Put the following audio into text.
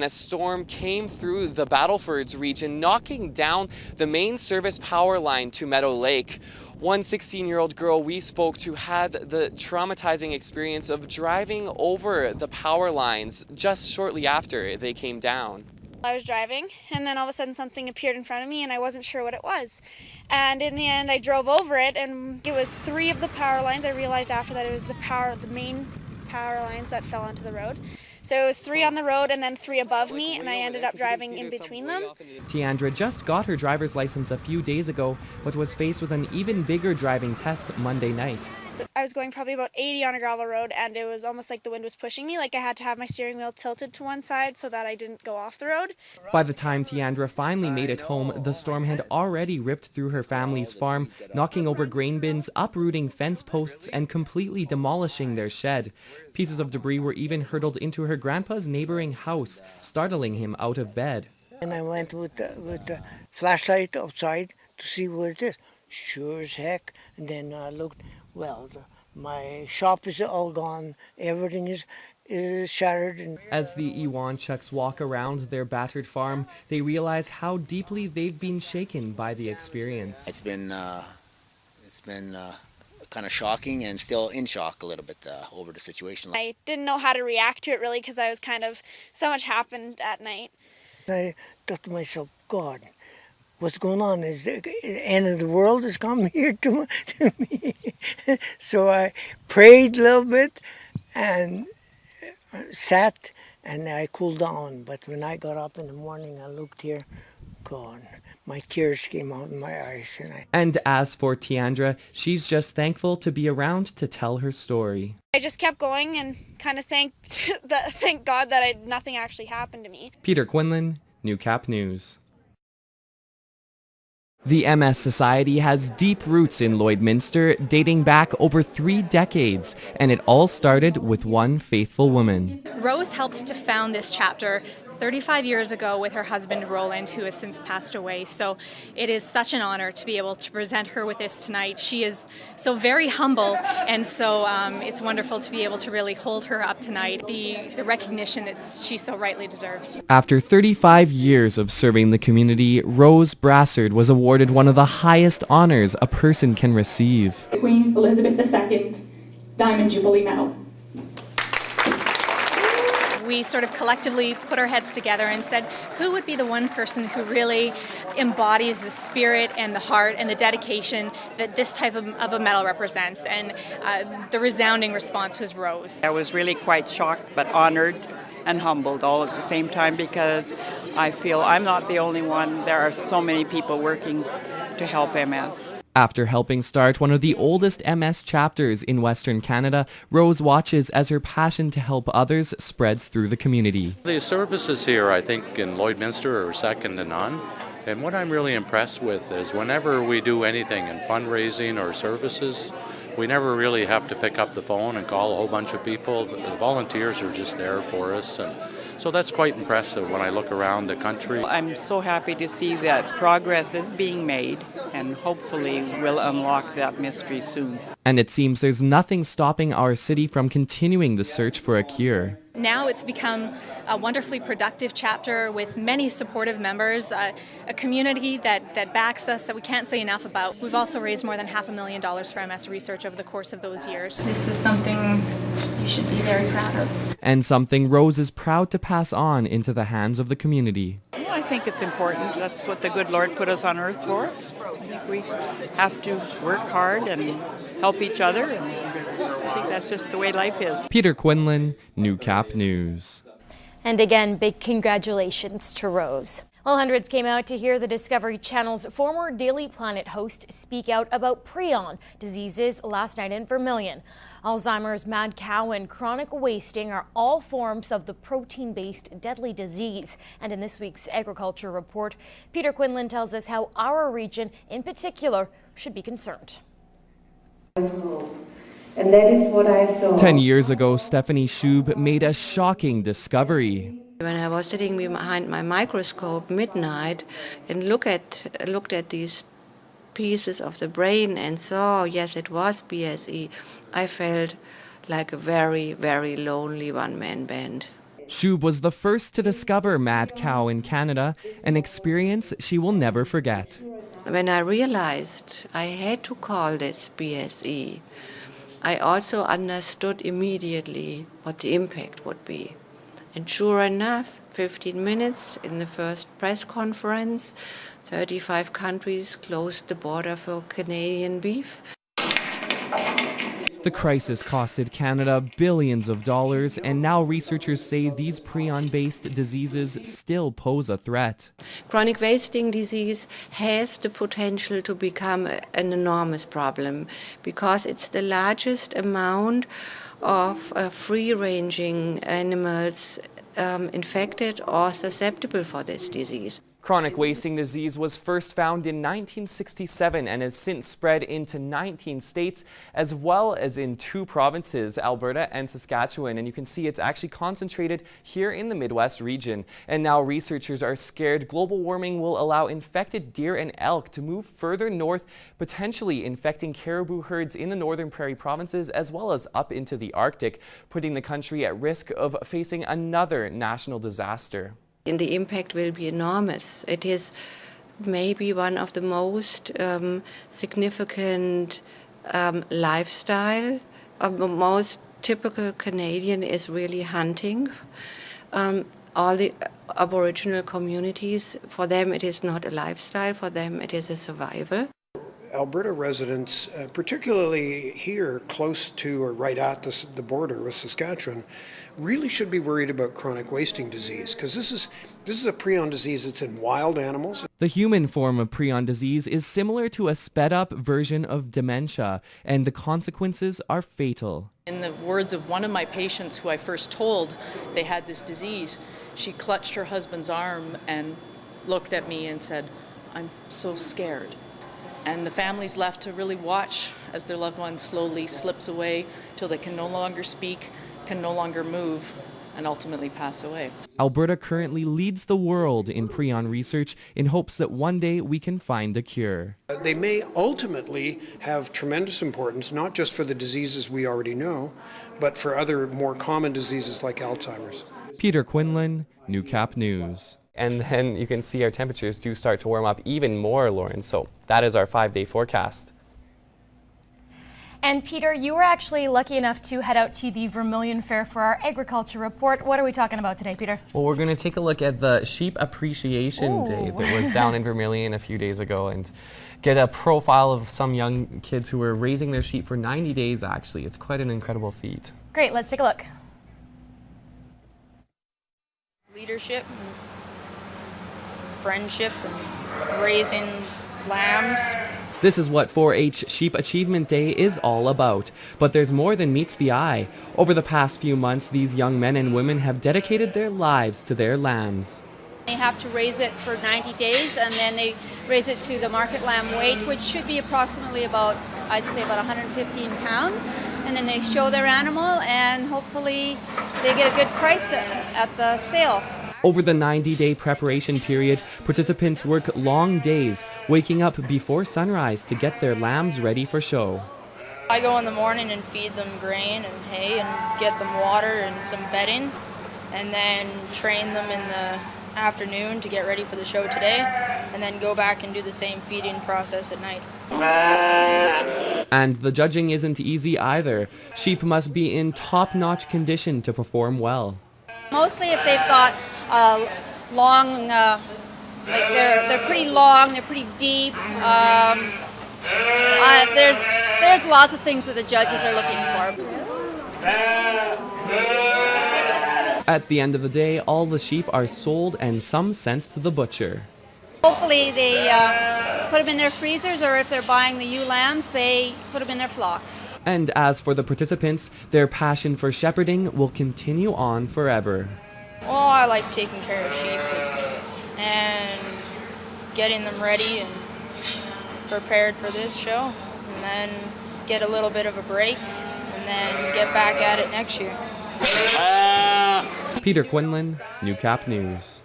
A storm came through the Battlefords region, knocking down the main service power line to Meadow Lake. One 16-year-old girl we spoke to had the traumatizing experience of driving over the power lines just shortly after they came down. I was driving, and then all of a sudden something appeared in front of me, and I wasn't sure what it was. And in the end, I drove over it, and it was 3 of the power lines. I realized after that it was the main power lines that fell onto the road. So it was 3 on the road and then 3 above me, and I ended up driving in between them. Tiandra just got her driver's license a few days ago, but was faced with an even bigger driving test Monday night. I was going probably about 80 on a gravel road, and it was almost like the wind was pushing me. Like I had to have my steering wheel tilted to one side so that I didn't go off the road. By the time Tiandra finally made it home, the storm had already ripped through her family's farm, knocking over grain bins, uprooting fence posts, and completely demolishing their shed. Pieces of debris were even hurtled into her grandpa's neighboring house, startling him out of bed. And I went with the flashlight outside to see what it is. Sure as heck. And then I looked. Well, my shop is all gone. Everything is shattered. As the Iwanchuks walk around their battered farm, they realize how deeply they've been shaken by the experience. It's been kind of shocking and still in shock a little bit over the situation. I didn't know how to react to it really because I was so much happened at night. I thought to myself, God, what's going on? Is the end of the world has come here to me? So I prayed a little bit and sat, and I cooled down. But when I got up in the morning, I looked here, God, my tears came out in my eyes. And as for Tiandra, she's just thankful to be around to tell her story. I just kept going and kind of thank God that nothing actually happened to me. Peter Quinlan, Newcap News. The MS Society has deep roots in Lloydminster, dating back over 3 decades, and it all started with one faithful woman. Rose helped to found this chapter 35 years ago with her husband Roland, who has since passed away. So it is such an honor to be able to present her with this tonight. She is so very humble, and so it's wonderful to be able to really hold her up tonight, the recognition that she so rightly deserves. After 35 years of serving the community, Rose Brassard was awarded one of the highest honors a person can receive. Queen Elizabeth II Diamond Jubilee Medal. We sort of collectively put our heads together and said, who would be the one person who really embodies the spirit and the heart and the dedication that this type of a medal represents? And the resounding response was Rose. I was really quite shocked but honored and humbled all at the same time, because I feel I'm not the only one. There are so many people working to help MS. After helping start one of the oldest MS chapters in Western Canada, Rose watches as her passion to help others spreads through the community. The services here, I think, in Lloydminster are second to none. And what I'm really impressed with is whenever we do anything in fundraising or services, we never really have to pick up the phone and call a whole bunch of people. The volunteers are just there for us. And so that's quite impressive when I look around the country. I'm so happy to see that progress is being made, and hopefully we'll unlock that mystery soon. And it seems there's nothing stopping our city from continuing the search for a cure. Now it's become a wonderfully productive chapter with many supportive members, a community that backs us that we can't say enough about. We've also raised more than $500,000 for MS research over the course of those years. This is something you should be very proud of. And something Rose is proud to pass on into the hands of the community. Well, I think it's important. That's what the good Lord put us on earth for. I think we have to work hard and help each other, and I think that's just the way life is. Peter Quinlan, Newcap News. And again, big congratulations to Rose. Well, hundreds came out to hear the Discovery Channel's former Daily Planet host speak out about prion diseases last night in Vermilion. Alzheimer's, mad cow, and chronic wasting are all forms of the protein-based deadly disease. And in this week's Agriculture Report, Peter Quinlan tells us how our region in particular should be concerned. And that is what I saw. 10 years ago, Stephanie Schub made a shocking discovery. When I was sitting behind my microscope midnight and looked at these pieces of the brain and saw, yes, it was BSE, I felt like a very, very lonely one-man band. Shub was the first to discover mad cow in Canada, an experience she will never forget. When I realized I had to call this BSE, I also understood immediately what the impact would be. And sure enough, 15 minutes in the first press conference, 35 countries closed the border for Canadian beef. The crisis costed Canada billions of dollars, and now researchers say these prion-based diseases still pose a threat. Chronic wasting disease has the potential to become an enormous problem because it's the largest amount of free-ranging animals infected or susceptible for this disease. Chronic wasting disease was first found in 1967 and has since spread into 19 states as well as in 2 provinces, Alberta and Saskatchewan. And you can see it's actually concentrated here in the Midwest region. And now researchers are scared global warming will allow infected deer and elk to move further north, potentially infecting caribou herds in the northern prairie provinces as well as up into the Arctic, putting the country at risk of facing another national disaster. And the impact will be enormous. It is maybe one of the most significant lifestyle. Most typical Canadian is really hunting. All the Aboriginal communities, for them it is not a lifestyle, for them it is a survival. Alberta residents, particularly here close to or right at the border with Saskatchewan, really should be worried about chronic wasting disease because this is a prion disease that's in wild animals. The human form of prion disease is similar to a sped-up version of dementia, and the consequences are fatal. In the words of one of my patients who I first told they had this disease, she clutched her husband's arm and looked at me and said, "I'm so scared." And the family's left to really watch as their loved one slowly slips away till they can no longer speak, can no longer move, and ultimately pass away. Alberta currently leads the world in prion research in hopes that one day we can find a cure. They may ultimately have tremendous importance, not just for the diseases we already know, but for other more common diseases like Alzheimer's. Peter Quinlan, Newcap News. And then you can see our temperatures do start to warm up even more, Lauren. So that is our 5-day forecast. And Peter, you were actually lucky enough to head out to the Vermilion Fair for our agriculture report. What are we talking about today, Peter? Well, we're going to take a look at the Sheep Appreciation Day that was down in Vermilion a few days ago and get a profile of some young kids who were raising their sheep for 90 days, actually. It's quite an incredible feat. Great, let's take a look. Leadership, friendship, and raising lambs. This is what 4-H Sheep Achievement Day is all about. But there's more than meets the eye. Over the past few months, these young men and women have dedicated their lives to their lambs. They have to raise it for 90 days and then they raise it to the market lamb weight, which should be approximately about, I'd say about 115 pounds. And then they show their animal and hopefully they get a good price at the sale. Over the 90-day preparation period, participants work long days, waking up before sunrise to get their lambs ready for show. I go in the morning and feed them grain and hay and get them water and some bedding, and then train them in the afternoon to get ready for the show today, and then go back and do the same feeding process at night. And the judging isn't easy either. Sheep must be in top-notch condition to perform well. Mostly if they've got long, like they're pretty long, they're pretty deep. There's lots of things that the judges are looking for. At the end of the day, all the sheep are sold and some sent to the butcher. Hopefully they put them in their freezers, or if they're buying the ewe lambs, they put them in their flocks. And as for the participants, their passion for shepherding will continue on forever. Well, I like taking care of sheep and getting them ready and prepared for this show, and then get a little bit of a break, and then get back at it next year. Peter Quinlan, Newcap News.